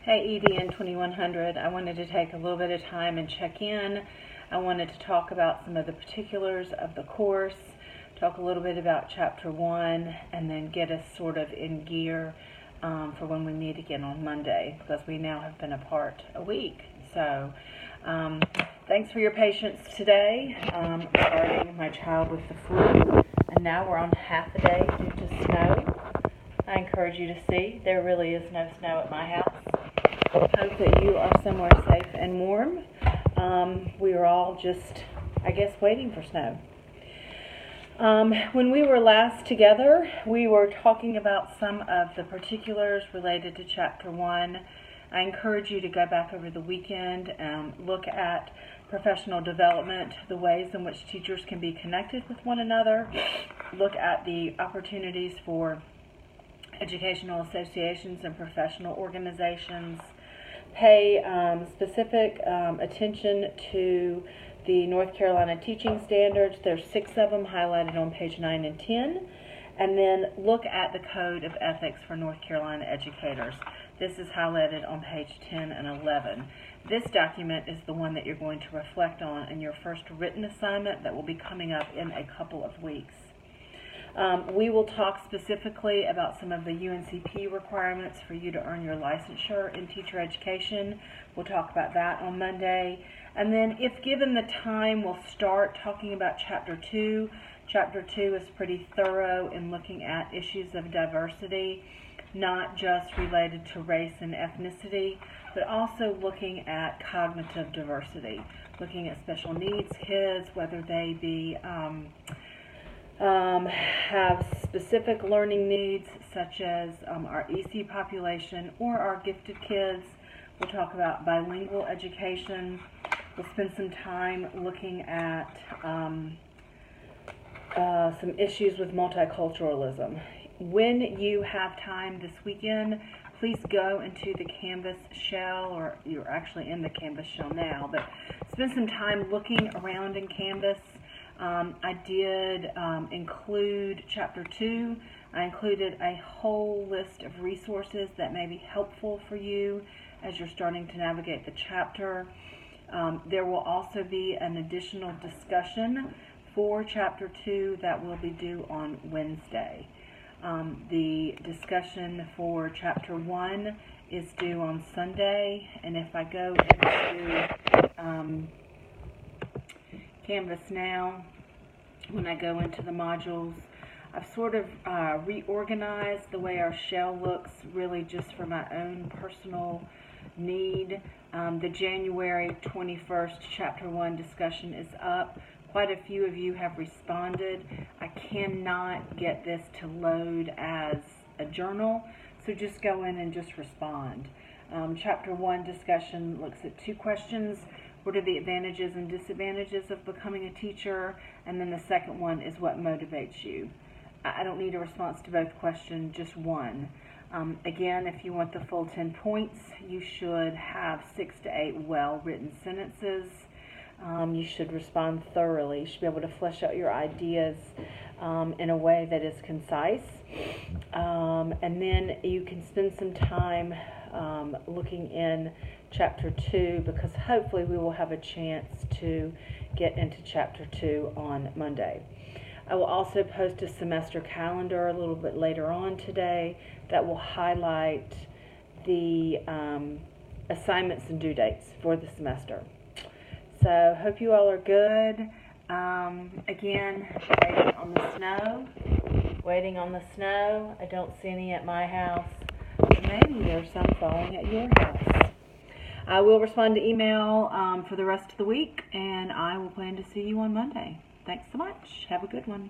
Hey EDN 2100, I wanted to take a little bit of time and check in. I wanted to talk about some of the particulars of the course, talk a little bit about Chapter 1, and then get us sort of in gear for when we meet again on Monday, because we now have been apart a week. So thanks for your patience today regarding my child with the flu. And now we're on half a day due to snow. I encourage you to see. There really is no snow at my house. Hope that you are somewhere safe and warm. We are all just, I guess, waiting for snow. When we were last together, we were talking about some of the particulars related to Chapter 1. I encourage you to go back over the weekend and look at professional development, the ways in which teachers can be connected with one another, look at the opportunities for educational associations and professional organizations, pay specific attention to the North Carolina teaching standards. There's 6 of them highlighted on page 9 and 10. And then look at the Code of Ethics for North Carolina educators. This is highlighted on page 10 and 11. This document is the one that you're going to reflect on in your first written assignment that will be coming up in a couple of weeks. We will talk specifically about some of the UNCP requirements for you to earn your licensure in teacher education. We'll talk about that on Monday. And then if given the time, we'll start talking about Chapter 2. Chapter 2 is pretty thorough in looking at issues of diversity, not just related to race and ethnicity, but also looking at cognitive diversity, looking at special needs kids, whether they be have specific learning needs such as our EC population or our gifted kids. We'll talk about bilingual education. We'll spend some time looking at some issues with multiculturalism. When you have time this weekend, please go into the Canvas shell, or you're actually in the Canvas shell now, but spend some time looking around in Canvas. I did include Chapter 2. I included a whole list of resources that may be helpful for you as you're starting to navigate the chapter. There will also be an additional discussion for Chapter 2 that will be due on Wednesday. The discussion for Chapter 1 is due on Sunday, and if I go into Canvas now, when I go into the modules, I've sort of reorganized the way our shell looks, really just for my own personal need. The January 21st Chapter 1 discussion is up. Quite a few of you have responded. I cannot get this to load as a journal, so just go in and just respond. Chapter 1 discussion looks at 2 questions. What are the advantages and disadvantages of becoming a teacher? And then the second one is what motivates you. I don't need a response to both questions, just one. Again, if you want the full 10 points, you should have 6 to 8 well-written sentences. You should respond thoroughly. You should be able to flesh out your ideas in a way that is concise. And then you can spend some time looking in Chapter 2, because hopefully we will have a chance to get into Chapter 2 on Monday. I will also post a semester calendar a little bit later on today that will highlight the assignments and due dates for the semester. So hope you all are good. Again, waiting on the snow. I don't see any at my house, but maybe there's some falling at your house. I will respond to email for the rest of the week, and I will plan to see you on Monday. Thanks so much. Have a good one.